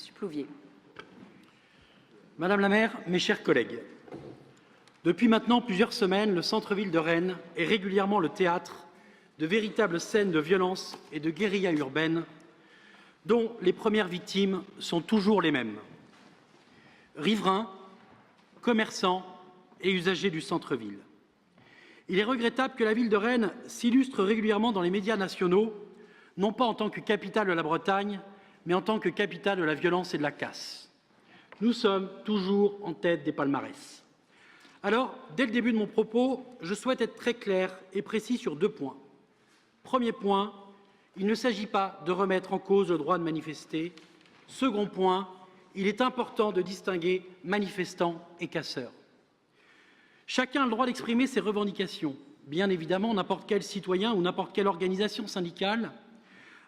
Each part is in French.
Monsieur Plouvier. Madame la maire, mes chers collègues, depuis maintenant plusieurs semaines, le centre-ville de Rennes est régulièrement le théâtre de véritables scènes de violence et de guérilla urbaine dont les premières victimes sont toujours les mêmes. Riverains, commerçants et usagers du centre-ville. Il est regrettable que la ville de Rennes s'illustre régulièrement dans les médias nationaux, non pas en tant que capitale de la Bretagne, mais en tant que capitale de la violence et de la casse. Nous sommes toujours en tête des palmarès. Alors, dès le début de mon propos, je souhaite être très clair et précis sur 2 points. Premier point, il ne s'agit pas de remettre en cause le droit de manifester. Second point, il est important de distinguer manifestants et casseurs. Chacun a le droit d'exprimer ses revendications. Bien évidemment, n'importe quel citoyen ou n'importe quelle organisation syndicale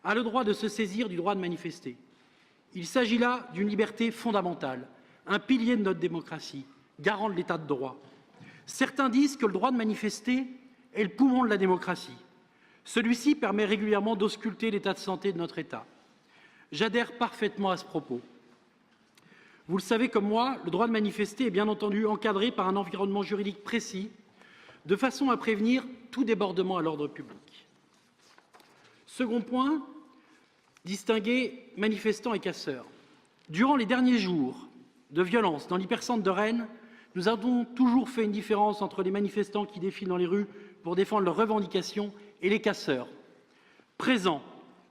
a le droit de se saisir du droit de manifester. Il s'agit là d'une liberté fondamentale, un pilier de notre démocratie, garant de l'état de droit. Certains disent que le droit de manifester est le poumon de la démocratie. Celui-ci permet régulièrement d'ausculter l'état de santé de notre État. J'adhère parfaitement à ce propos. Vous le savez comme moi, le droit de manifester est bien entendu encadré par un environnement juridique précis, de façon à prévenir tout débordement à l'ordre public. Second point, distinguer manifestants et casseurs. Durant les derniers jours de violence dans l'hypercentre de Rennes, nous avons toujours fait une différence entre les manifestants qui défilent dans les rues pour défendre leurs revendications et les casseurs, présents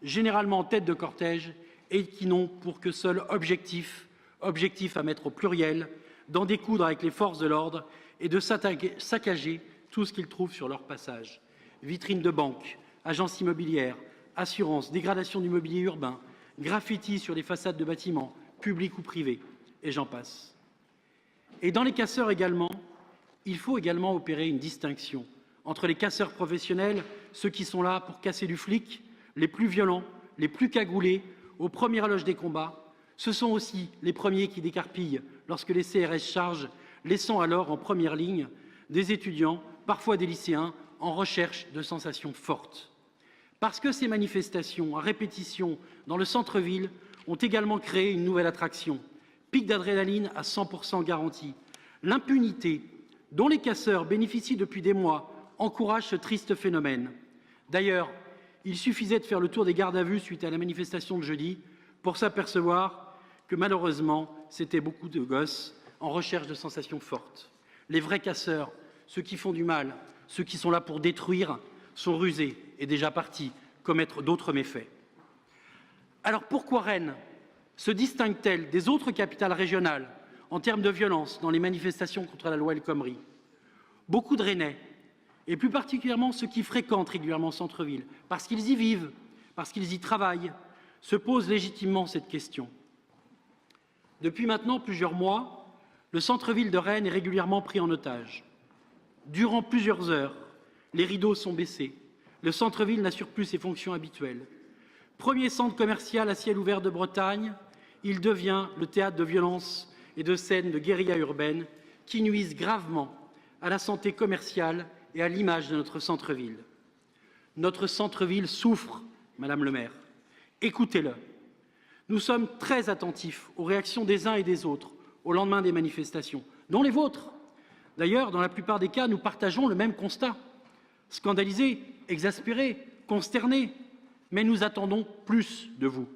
généralement en tête de cortège et qui n'ont pour que seul objectif à mettre au pluriel, d'en découdre avec les forces de l'ordre et de saccager tout ce qu'ils trouvent sur leur passage. Vitrines de banques, agences immobilières, assurances, dégradation du mobilier urbain, graffitis sur les façades de bâtiments, publics ou privés, et j'en passe. Et dans les casseurs également, il faut également opérer une distinction entre les casseurs professionnels, ceux qui sont là pour casser du flic, les plus violents, les plus cagoulés, aux premières loges des combats. Ce sont aussi les premiers qui décarpillent lorsque les CRS chargent, laissant alors en première ligne des étudiants, parfois des lycéens, en recherche de sensations fortes. Parce que ces manifestations à répétition dans le centre-ville ont également créé une nouvelle attraction, pic d'adrénaline à 100% garanti. L'impunité dont les casseurs bénéficient depuis des mois encourage ce triste phénomène. D'ailleurs, il suffisait de faire le tour des gardes à vue suite à la manifestation de jeudi pour s'apercevoir que malheureusement, c'était beaucoup de gosses en recherche de sensations fortes. Les vrais casseurs, ceux qui font du mal, ceux qui sont là pour détruire, sont rusés et déjà partis commettre d'autres méfaits. Alors pourquoi Rennes se distingue-t-elle des autres capitales régionales en termes de violence dans les manifestations contre la loi El Khomri? Beaucoup de Rennais, et plus particulièrement ceux qui fréquentent régulièrement le centre-ville, parce qu'ils y vivent, parce qu'ils y travaillent, se posent légitimement cette question. Depuis maintenant plusieurs mois, le centre-ville de Rennes est régulièrement pris en otage. Durant plusieurs heures, les rideaux sont baissés. Le centre-ville n'assure plus ses fonctions habituelles. Premier centre commercial à ciel ouvert de Bretagne, il devient le théâtre de violences et de scènes de guérilla urbaine qui nuisent gravement à la santé commerciale et à l'image de notre centre-ville. Notre centre-ville souffre, Madame le maire. Écoutez-le. Nous sommes très attentifs aux réactions des uns et des autres au lendemain des manifestations, dont les vôtres. D'ailleurs, dans la plupart des cas, nous partageons le même constat. Scandalisés, exaspérés, consternés, mais nous attendons plus de vous.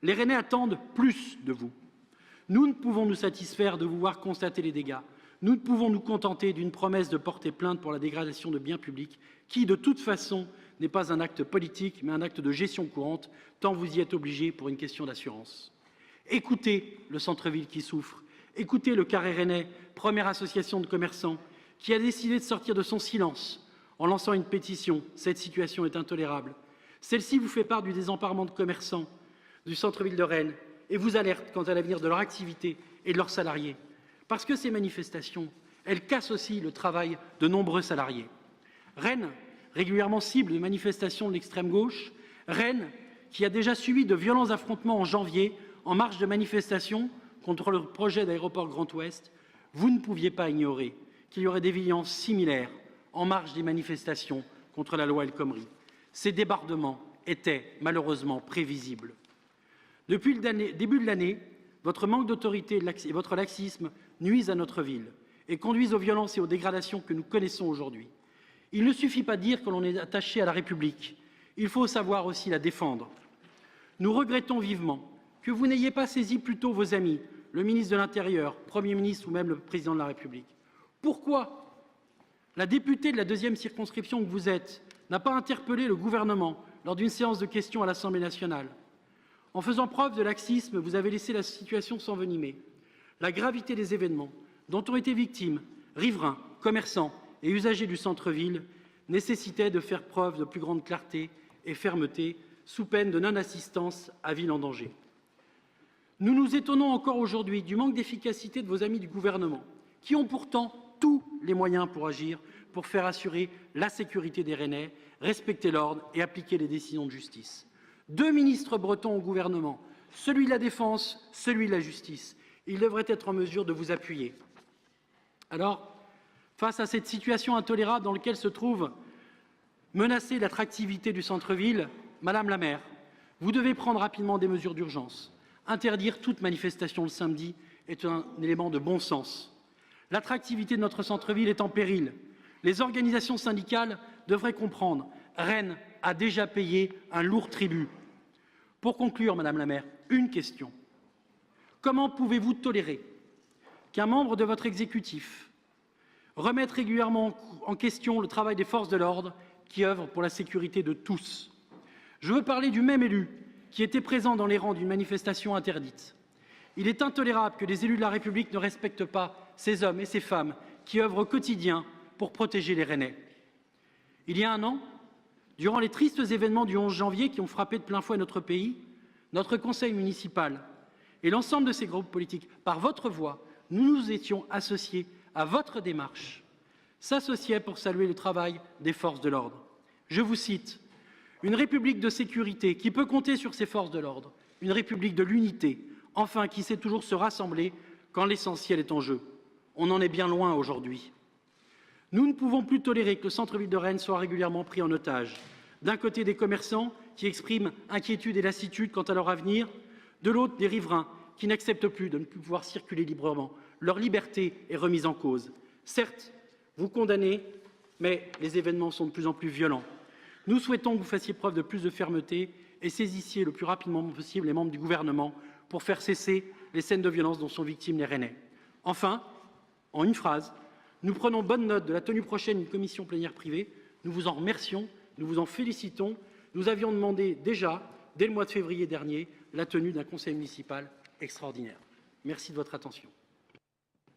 Les Rennais attendent plus de vous. Nous ne pouvons nous satisfaire de vous voir constater les dégâts. Nous ne pouvons nous contenter d'une promesse de porter plainte pour la dégradation de biens publics, qui, de toute façon, n'est pas un acte politique, mais un acte de gestion courante, tant vous y êtes obligés pour une question d'assurance. Écoutez le centre-ville qui souffre. Écoutez le Carré Rennais, première association de commerçants, qui a décidé de sortir de son silence en lançant une pétition. Cette situation est intolérable. Celle-ci vous fait part du désemparement de commerçants du centre-ville de Rennes et vous alerte quant à l'avenir de leur activité et de leurs salariés. Parce que ces manifestations, elles cassent aussi le travail de nombreux salariés. Rennes, régulièrement cible de manifestations de l'extrême gauche, Rennes, qui a déjà subi de violents affrontements en janvier en marge de manifestations contre le projet d'aéroport Grand Ouest, vous ne pouviez pas ignorer qu'il y aurait des violences similaires en marge des manifestations contre la loi El Khomri. Ces débordements étaient malheureusement prévisibles. Depuis le début de l'année, votre manque d'autorité et votre laxisme nuisent à notre ville et conduisent aux violences et aux dégradations que nous connaissons aujourd'hui. Il ne suffit pas de dire que l'on est attaché à la République, il faut savoir aussi la défendre. Nous regrettons vivement que vous n'ayez pas saisi plus tôt vos amis, le ministre de l'Intérieur, Premier ministre ou même le Président de la République. Pourquoi la députée de la 2e circonscription que vous êtes n'a pas interpellé le gouvernement lors d'une séance de questions à l'Assemblée nationale? En faisant preuve de laxisme, vous avez laissé la situation s'envenimer. La gravité des événements dont ont été victimes riverains, commerçants et usagers du centre-ville nécessitait de faire preuve de plus grande clarté et fermeté, sous peine de non-assistance à ville en danger. Nous nous étonnons encore aujourd'hui du manque d'efficacité de vos amis du gouvernement, qui ont pourtant tous les moyens pour agir, pour faire assurer la sécurité des Rennais, respecter l'ordre et appliquer les décisions de justice. 2 ministres bretons au gouvernement, celui de la Défense, celui de la Justice. Ils devraient être en mesure de vous appuyer. Alors, face à cette situation intolérable dans laquelle se trouve menacée l'attractivité du centre-ville, Madame la maire, vous devez prendre rapidement des mesures d'urgence. Interdire toute manifestation le samedi est un élément de bon sens. L'attractivité de notre centre-ville est en péril. Les organisations syndicales devraient comprendre. Rennes a déjà payé un lourd tribut. Pour conclure, Madame la maire, une question. Comment pouvez-vous tolérer qu'un membre de votre exécutif remette régulièrement en question le travail des forces de l'ordre qui œuvrent pour la sécurité de tous? Je veux parler du même élu qui était présent dans les rangs d'une manifestation interdite. Il est intolérable que les élus de la République ne respectent pas ces hommes et ces femmes qui œuvrent au quotidien pour protéger les Rennais. Il y a un an, durant les tristes événements du 11 janvier qui ont frappé de plein fouet notre pays, notre conseil municipal et l'ensemble de ces groupes politiques, par votre voix, nous nous étions associés à votre démarche, s'associaient pour saluer le travail des forces de l'ordre. Je vous cite, une République de sécurité qui peut compter sur ses forces de l'ordre, une République de l'unité, enfin qui sait toujours se rassembler quand l'essentiel est en jeu. On en est bien loin aujourd'hui. Nous ne pouvons plus tolérer que le centre-ville de Rennes soit régulièrement pris en otage. D'un côté, des commerçants qui expriment inquiétude et lassitude quant à leur avenir, de l'autre, des riverains qui n'acceptent plus de ne plus pouvoir circuler librement. Leur liberté est remise en cause. Certes, vous condamnez, mais les événements sont de plus en plus violents. Nous souhaitons que vous fassiez preuve de plus de fermeté et saisissiez le plus rapidement possible les membres du gouvernement pour faire cesser les scènes de violence dont sont victimes les Rennais. Enfin, en une phrase, nous prenons bonne note de la tenue prochaine d'une commission plénière privée. Nous vous en remercions, nous vous en félicitons. Nous avions demandé déjà, dès le mois de février dernier, la tenue d'un conseil municipal extraordinaire. Merci de votre attention.